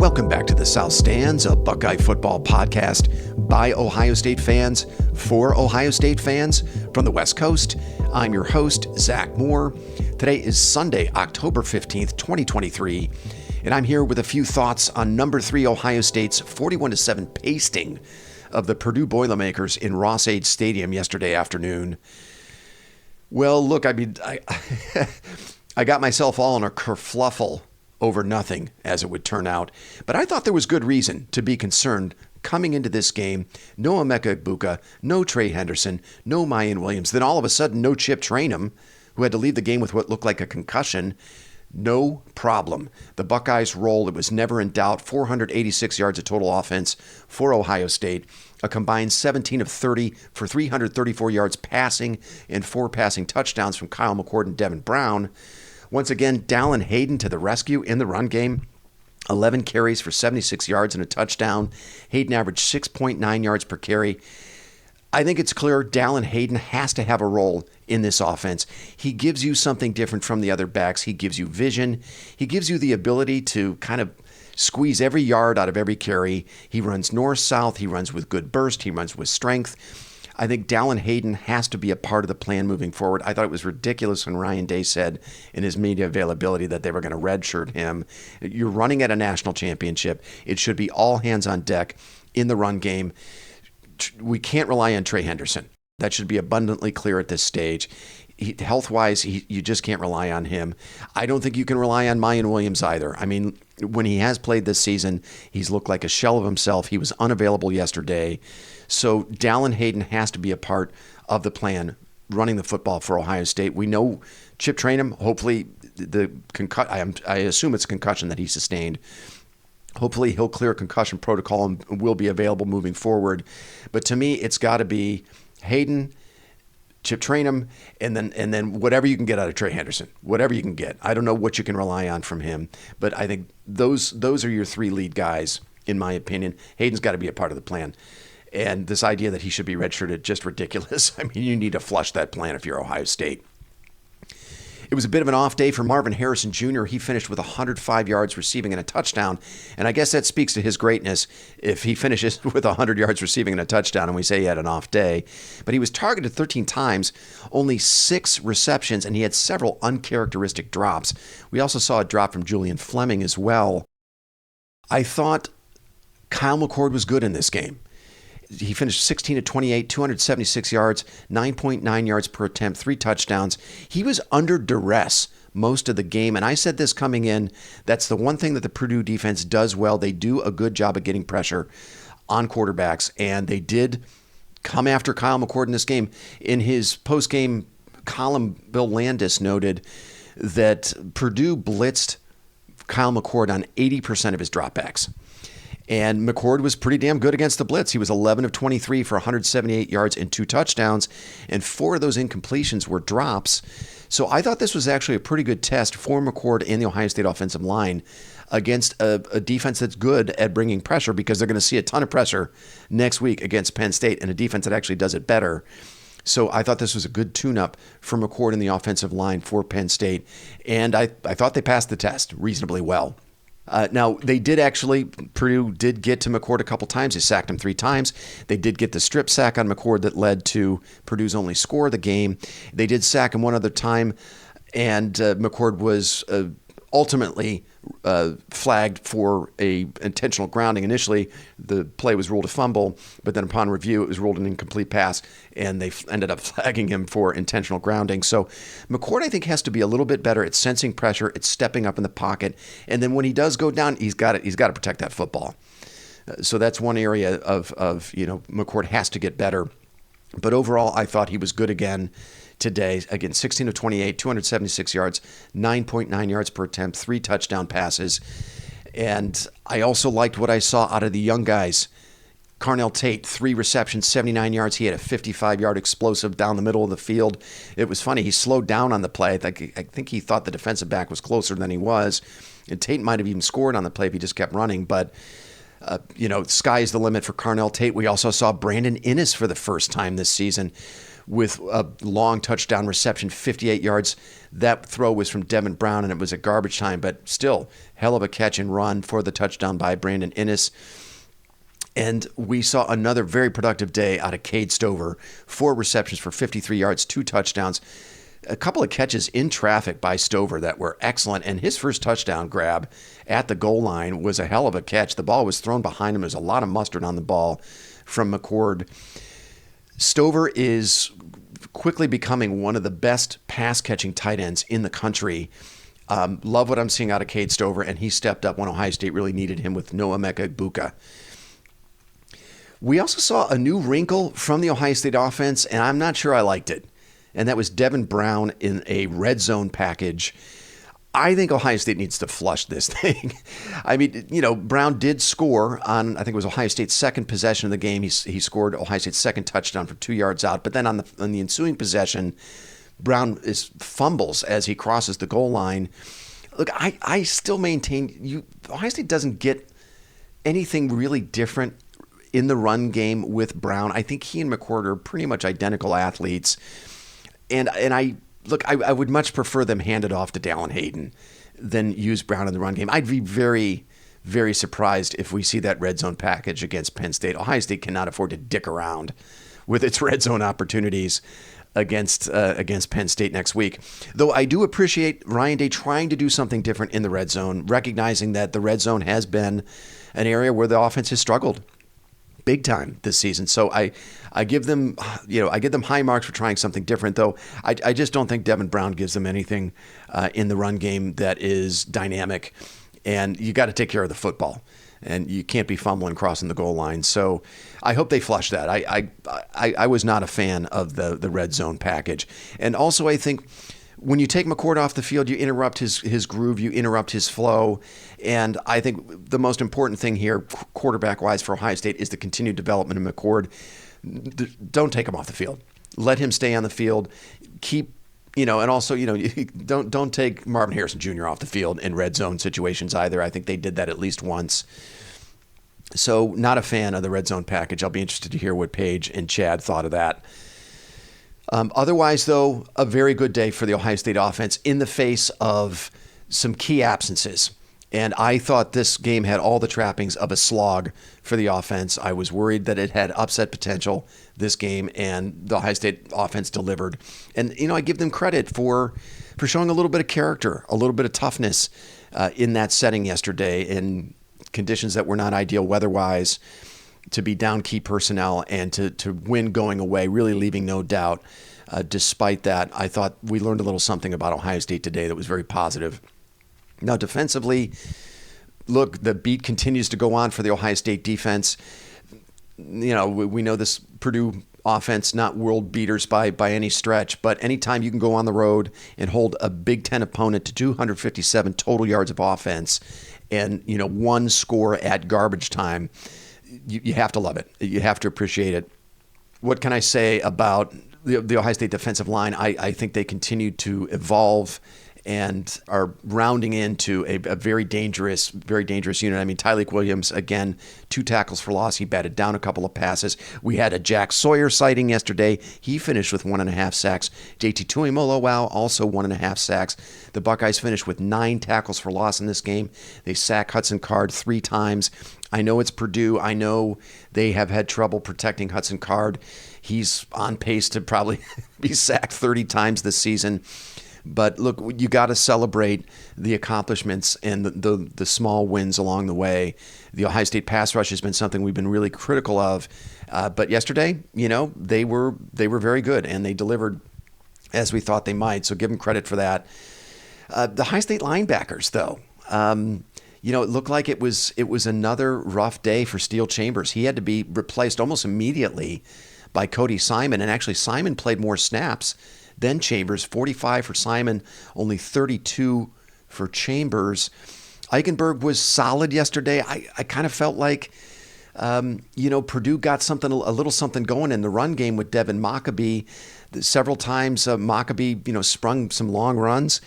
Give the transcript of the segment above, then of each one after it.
Welcome back to the South Stands, a Buckeye football podcast by Ohio State fans for Ohio State fans from the West Coast. I'm your host, Zach Moore. Today is Sunday, October 15th, 2023, and I'm here with a few thoughts on number 3 Ohio State's 41-7 pasting of the Purdue Boilermakers in Ross-Ade Stadium yesterday afternoon. Well, look, I got myself all in a kerfluffle over nothing, as it would turn out. But I thought there was good reason to be concerned coming into this game. No Emeka Egbuka, no Trey Henderson, no Mayan Williams. Then all of a sudden, no Chip Trayanum, who had to leave the game with what looked like a concussion. No problem. The Buckeyes rolled. It was never in doubt. 486 yards of total offense for Ohio State. A combined 17 of 30 for 334 yards passing and 4 passing touchdowns from Kyle McCord and Devin Brown. Once again, Dallin Hayden to the rescue in the run game. 11 carries for 76 yards and a touchdown. Hayden averaged 6.9 yards per carry. I think it's clear Dallin Hayden has to have a role in this offense. He gives you something different from the other backs. He gives you vision. He gives you the ability to kind of squeeze every yard out of every carry. He runs north-south. He runs with good burst. He runs with strength. I think Dallin Hayden has to be a part of the plan moving forward. I thought it was ridiculous when Ryan Day said in his media availability that they were going to redshirt him. You're running at a national championship. It should be all hands on deck in the run game. We can't rely on Trey Henderson. That should be abundantly clear at this stage. Health-wise, you just can't rely on him. I don't think you can rely on Mayan Williams either. I mean, when he has played this season, he's looked like a shell of himself. He was unavailable yesterday. So Dallin Hayden has to be a part of the plan running the football for Ohio State. We know Chip Trayanum, hopefully I assume it's a concussion that he sustained. Hopefully he'll clear concussion protocol and will be available moving forward. But to me, it's got to be Hayden, Chip Trayanum, and then whatever you can get out of Trey Henderson, whatever you can get. I don't know what you can rely on from him, but I think those are your 3 lead guys, in my opinion. Hayden's got to be a part of the plan. And this idea that he should be redshirted, just ridiculous. I mean, you need to flush that plan if you're Ohio State. It was a bit of an off day for Marvin Harrison Jr. He finished with 105 yards receiving and a touchdown. And I guess that speaks to his greatness if he finishes with 100 yards receiving and a touchdown and we say he had an off day. But he was targeted 13 times, only 6 receptions, and he had several uncharacteristic drops. We also saw a drop from Julian Fleming as well. I thought Kyle McCord was good in this game. He finished 16 of 28, 276 yards, 9.9 yards per attempt, 3 touchdowns. He was under duress most of the game. And I said this coming in, that's the one thing that the Purdue defense does well. They do a good job of getting pressure on quarterbacks. And they did come after Kyle McCord in this game. In his post-game column, Bill Landis noted that Purdue blitzed Kyle McCord on 80% of his dropbacks. And McCord was pretty damn good against the blitz. He was 11 of 23 for 178 yards and 2 touchdowns, and 4 of those incompletions were drops. So I thought this was actually a pretty good test for McCord and the Ohio State offensive line against a defense that's good at bringing pressure, because they're going to see a ton of pressure next week against Penn State and a defense that actually does it better. So I thought this was a good tune-up for McCord and the offensive line for Penn State, and I thought they passed the test reasonably well. Now, Purdue did get to McCord a couple times. They sacked him 3 times. They did get the strip sack on McCord that led to Purdue's only score of the game. They did sack him one other time, and McCord was ultimately flagged for a intentional grounding. Initially, the play was ruled a fumble, but then upon review, it was ruled an incomplete pass, and they ended up flagging him for intentional grounding. So McCord, I think, has to be a little bit better at sensing pressure, at stepping up in the pocket, and then when he does go down, he's got to protect that football. So that's one area of McCord has to get better. But overall, I thought he was good again today. Again, 16 of 28, 276 yards, 9.9 yards per attempt, 3 touchdown passes. And I also liked what I saw out of the young guys. Carnell Tate, 3 receptions, 79 yards. He had a 55-yard explosive down the middle of the field. It was funny. He slowed down on the play. I think he thought the defensive back was closer than he was. And Tate might have even scored on the play if he just kept running. But sky's the limit for Carnell Tate. We also saw Brandon Inniss for the first time this season. with a long touchdown reception, 58 yards. That throw was from Devin Brown, and it was at garbage time, but still, hell of a catch and run for the touchdown by Brandon Inniss. And we saw another very productive day out of Cade Stover. 4 receptions for 53 yards, 2 touchdowns. A couple of catches in traffic by Stover that were excellent, and his first touchdown grab at the goal line was a hell of a catch. The ball was thrown behind him. There's a lot of mustard on the ball from McCord. Stover is quickly becoming one of the best pass-catching tight ends in the country. Love what I'm seeing out of Cade Stover, and he stepped up when Ohio State really needed him with Noah Meka-Igbukah. We also saw a new wrinkle from the Ohio State offense, and I'm not sure I liked it. And that was Devin Brown in a red zone package. I think Ohio State needs to flush this thing. I mean, Brown did score on, I think it was Ohio State's second possession of the game. He scored Ohio State's second touchdown from 2 yards out. But then on the ensuing possession, Brown fumbles as he crosses the goal line. Look, I still maintain Ohio State doesn't get anything really different in the run game with Brown. I think he and McCord are pretty much identical athletes. And I would much prefer them hand it off to Dallin Hayden than use Brown in the run game. I'd be very, very surprised if we see that red zone package against Penn State. Ohio State cannot afford to dick around with its red zone opportunities against Penn State next week. Though I do appreciate Ryan Day trying to do something different in the red zone, recognizing that the red zone has been an area where the offense has struggled big time this season. So I give them, high marks for trying something different, though I just don't think Devin Brown gives them anything in the run game that is dynamic. And you got to take care of the football, and you can't be fumbling crossing the goal line. So I hope they flush that. I was not a fan of the red zone package. And also I think when you take McCord off the field, you interrupt his groove, you interrupt his flow. And I think the most important thing here, quarterback-wise for Ohio State, is the continued development of McCord. Don't take him off the field. Let him stay on the field. Keep, and also, don't take Marvin Harrison Jr. off the field in red zone situations either. I think they did that at least once. So not a fan of the red zone package. I'll be interested to hear what Paige and Chad thought of that. Otherwise, though, a very good day for the Ohio State offense in the face of some key absences. And I thought this game had all the trappings of a slog for the offense. I was worried that it had upset potential this game, and the Ohio State offense delivered. And, I give them credit for showing a little bit of character, a little bit of toughness in that setting yesterday in conditions that were not ideal weather-wise, to be down key personnel and to win going away, really leaving no doubt. Despite that, I thought we learned a little something about Ohio State today that was very positive. Now, defensively, look, the beat continues to go on for the Ohio State defense. We know this Purdue offense, not world beaters by any stretch, but anytime you can go on the road and hold a Big Ten opponent to 257 total yards of offense and, one score at garbage time, you have to love it. You have to appreciate it. What can I say about the Ohio State defensive line? I think they continue to evolve and are rounding into a very dangerous unit. I mean, Tyleik Williams, again, 2 tackles for loss. He batted down a couple of passes. We had a Jack Sawyer sighting yesterday. He finished with 1.5 sacks. JT Tuimoloau, also 1.5 sacks. The Buckeyes finished with 9 tackles for loss in this game. They sacked Hudson Card 3 times. I know it's Purdue. I know they have had trouble protecting Hudson Card. He's on pace to probably be sacked 30 times this season. But look, you got to celebrate the accomplishments and the small wins along the way. The Ohio State pass rush has been something we've been really critical of. But yesterday, they were very good, and they delivered as we thought they might. So give them credit for that. The Ohio State linebackers, though, it looked like it was another rough day for Steele Chambers. He had to be replaced almost immediately by Cody Simon, and actually Simon played more snaps than Chambers. 45 for Simon, only 32 for Chambers. Eichenberg was solid yesterday. I kind of felt like, Purdue got a little something going in the run game with Devin Mockabee. Several times Mockabee, sprung some long runs,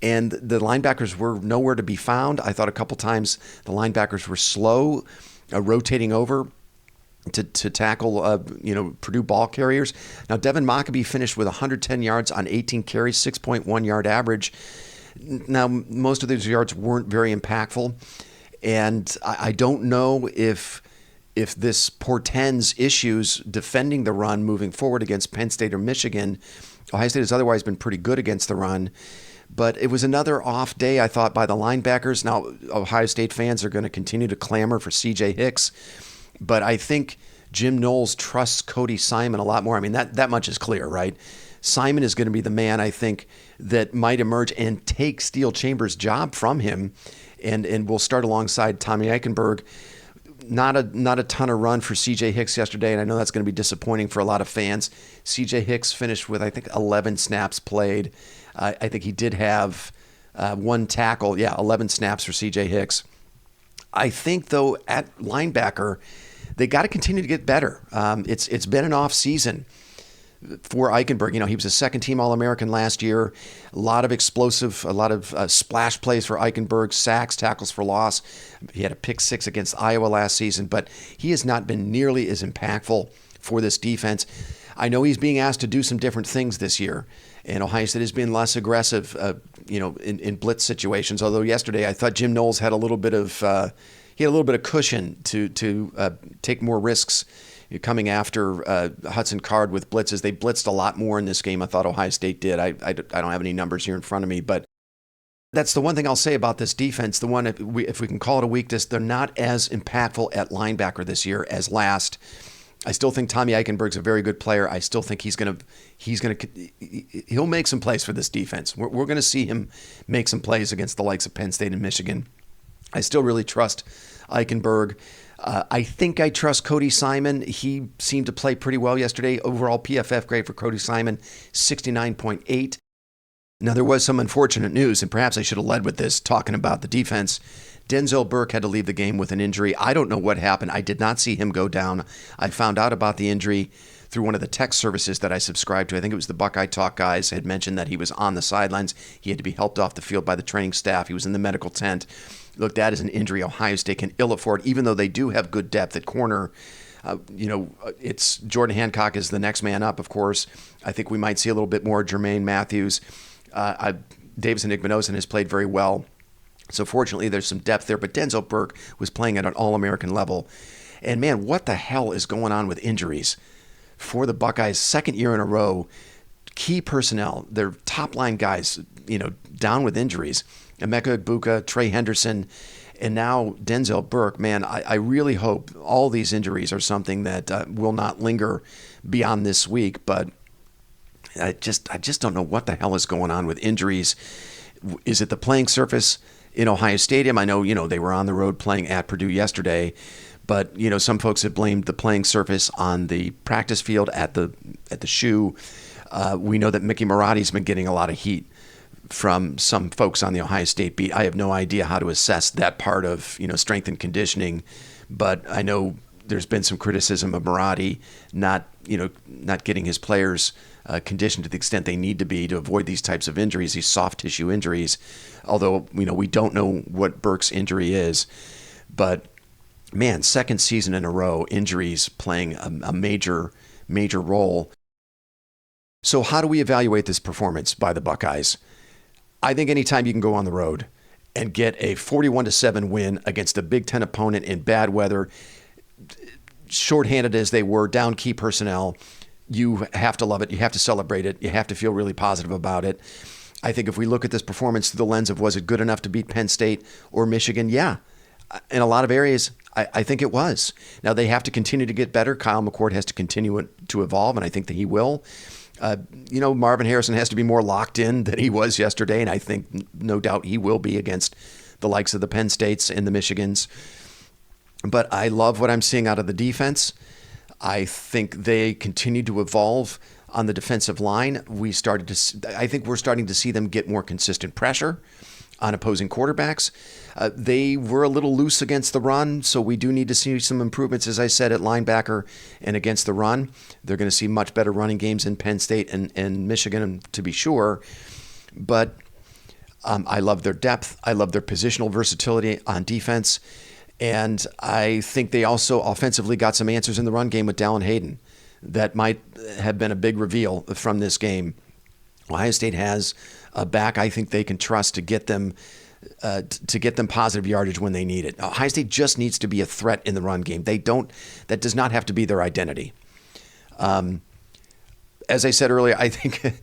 and the linebackers were nowhere to be found. I thought a couple times the linebackers were slow, rotating over. to tackle Purdue ball carriers. Now, Devin Mockabee finished with 110 yards on 18 carries, 6.1 yard average. Now, most of those yards weren't very impactful, and I don't know if this portends issues defending the run moving forward against Penn State or Michigan. Ohio State has otherwise been pretty good against the run, but it was another off day, I thought, by the linebackers. Now, Ohio State fans are going to continue to clamor for C.J. Hicks, but I think Jim Knowles trusts Cody Simon a lot more. I mean, that much is clear, right? Simon is going to be the man, I think, that might emerge and take Steel Chambers' job from him, and will start alongside Tommy Eichenberg. Not a ton of run for C.J. Hicks yesterday, and I know that's going to be disappointing for a lot of fans. C.J. Hicks finished with, I think, 11 snaps played. I think he did have one tackle. Yeah, 11 snaps for C.J. Hicks. I think, though, at linebacker, they got to continue to get better. It's been an off season for Eichenberg. He was a second-team All-American last year. A lot of splash plays for Eichenberg, sacks, tackles for loss. He had a pick 6 against Iowa last season, but he has not been nearly as impactful for this defense. I know he's being asked to do some different things this year, and Ohio State has been less aggressive, in blitz situations. Although yesterday I thought Jim Knowles had a little bit of cushion to take more risks coming after Hudson Card with blitzes. They blitzed a lot more in this game. I thought Ohio State did. I don't have any numbers here in front of me, but that's the one thing I'll say about this defense. The one, if we can call it a weakness, they're not as impactful at linebacker this year as last. I still think Tommy Eichenberg's a very good player. I still think he'll make some plays for this defense. We're going to see him make some plays against the likes of Penn State and Michigan. I still really trust Eichenberg. I think I trust Cody Simon. He seemed to play pretty well yesterday. Overall PFF grade for Cody Simon, 69.8. Now, there was some unfortunate news, and perhaps I should have led with this, talking about the defense. Denzel Burke had to leave the game with an injury. I don't know what happened. I did not see him go down. I found out about the injury through one of the text services that I subscribed to. I think it was the Buckeye Talk guys had mentioned that he was on the sidelines. He had to be helped off the field by the training staff. He was in the medical tent. Look, that is an injury Ohio State can ill afford, even though they do have good depth at corner. It's Jordan Hancock is the next man up, of course. I think we might see a little bit more Jermaine Matthews. Davison Igbinosun has played very well. So fortunately, there's some depth there. But Denzel Burke was playing at an All-American level. And man, what the hell is going on with injuries for the Buckeyes? Second year in a row, key personnel, their top-line guys, down with injuries. Emeka Egbuka, Trey Henderson, and now Denzel Burke. Man, I really hope all these injuries are something that will not linger beyond this week. But I just don't know what the hell is going on with injuries. Is it the playing surface in Ohio Stadium? I know, they were on the road playing at Purdue yesterday, but, some folks have blamed the playing surface on the practice field at the shoe. We know that Mickey Marotti's been getting a lot of heat from some folks on the Ohio State beat. I have no idea how to assess that part of, strength and conditioning, but I know there's been some criticism of Marotti not getting his players conditioned to the extent they need to be to avoid these types of injuries, these soft tissue injuries. Although, we don't know what Burke's injury is, but man, second season in a row, injuries playing a major role. So how do we evaluate this performance by the Buckeyes? I think anytime you can go on the road and get a 41-7 win against a Big Ten opponent in bad weather, shorthanded as they were, down key personnel, you have to love it. You have to celebrate it. You have to feel really positive about it. I think if we look at this performance through the lens of was it good enough to beat Penn State or Michigan? Yeah. In a lot of areas, I think it was. Now, they have to continue to get better. Kyle McCord has to continue to evolve, and I think that he will. Marvin Harrison has to be more locked in than he was yesterday, and I think no doubt he will be against the likes of the Penn States and the Michigans. But I love what I'm seeing out of the defense. I think they continue to evolve on the defensive line. I think we're starting to see them get more consistent pressure on opposing quarterbacks. They were a little loose against the run, so we do need to see some improvements, as I said, at linebacker and against the run. They're going to see much better running games in Penn State and Michigan, to be sure. But I love their depth. I love their positional versatility on defense. And I think they also offensively got some answers in the run game with Dallin Hayden that might have been a big reveal from this game. Ohio State has a back I think they can trust to get them positive yardage when they need it. Ohio State just needs to be a threat in the run game. That does not have to be their identity. As I said earlier, I think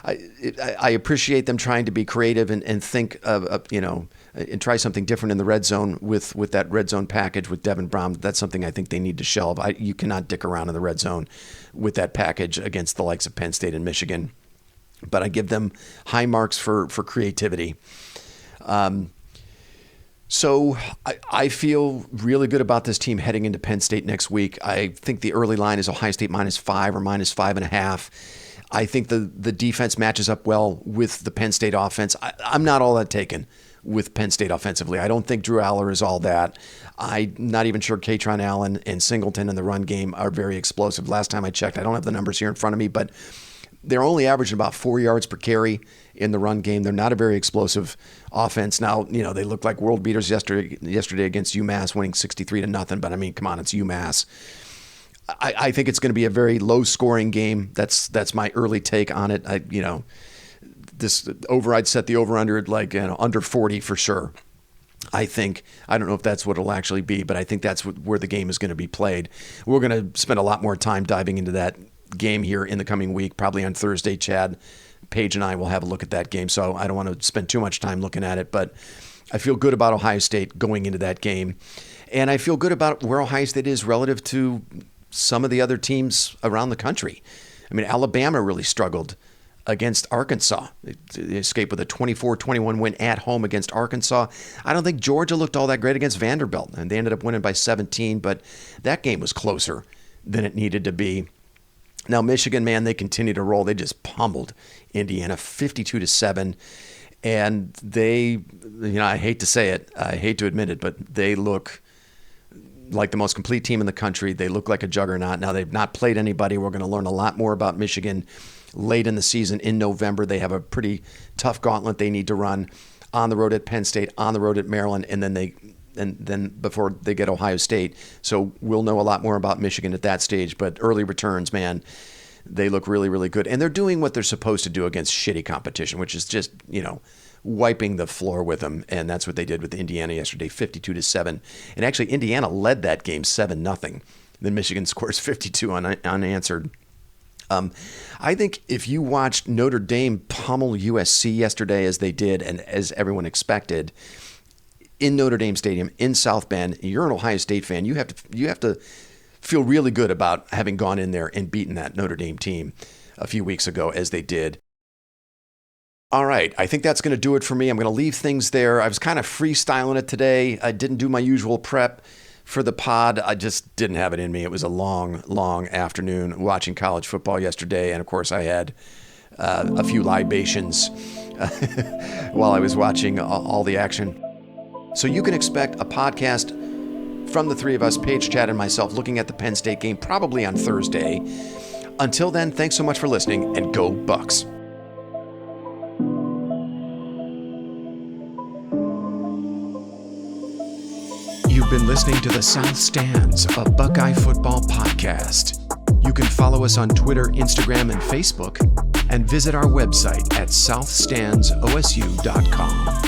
I appreciate them trying to be creative and think of and try something different in the red zone with that red zone package with Devin Brown. That's something I think they need to shelve. You cannot dick around in the red zone with that package against the likes of Penn State and Michigan. But I give them high marks for creativity. So I feel really good about this team heading into Penn State next week. I think the early line is Ohio State -5 or -5.5. I think the defense matches up well with the Penn State offense. I'm not all that taken with Penn State offensively. I don't think Drew Aller is all that. I'm not even sure Katron Allen and Singleton in the run game are very explosive. Last time I checked, I don't have the numbers here in front of me, but they're only averaging about 4 yards per carry in the run game. They're not a very explosive offense. Now, they look like world beaters yesterday against UMass, winning 63-0. But I mean, come on, it's UMass. I think it's going to be a very low-scoring game. That's my early take on it. I'd set the over/under at under 40 for sure. I don't know if that's what it'll actually be, but I think that's where the game is going to be played. We're going to spend a lot more time diving into that game here in the coming week, probably on Thursday. Chad, Paige, and I will have a look at that game, so I don't want to spend too much time looking at it, but I feel good about Ohio State going into that game, and I feel good about where Ohio State is relative to some of the other teams around the country. I mean, Alabama really struggled against Arkansas. They escaped with a 24-21 win at home against Arkansas. I don't think Georgia looked all that great against Vanderbilt, and they ended up winning by 17, but that game was closer than it needed to be. Now, Michigan, man, they continue to roll. They just pummeled Indiana 52-7. And they, I hate to say it, I hate to admit it, but they look like the most complete team in the country. They look like a juggernaut. Now, they've not played anybody. We're going to learn a lot more about Michigan late in the season in November. They have a pretty tough gauntlet they need to run on the road at Penn State, on the road at Maryland, and then before they get Ohio State. So we'll know a lot more about Michigan at that stage. But early returns, man, they look really, really good. And they're doing what they're supposed to do against shitty competition, which is just, wiping the floor with them. And that's what they did with Indiana yesterday, 52-7. And actually, Indiana led that game 7-0. Then Michigan scores 52 unanswered. I think if you watched Notre Dame pummel USC yesterday as they did and as everyone expected in Notre Dame Stadium in South Bend, you're an Ohio State fan. You have to feel really good about having gone in there and beaten that Notre Dame team a few weeks ago as they did. All right, I think that's going to do it for me. I'm going to leave things there. I was kind of freestyling it today. I didn't do my usual prep for the pod. I just didn't have it in me. It was a long, long afternoon watching college football yesterday. And of course, I had a few libations while I was watching all the action. So you can expect a podcast from the three of us, Paige, Chad, and myself, looking at the Penn State game probably on Thursday. Until then, thanks so much for listening, and go Bucks. You've been listening to the South Stands, a Buckeye football podcast. You can follow us on Twitter, Instagram, and Facebook, and visit our website at southstandsosu.com.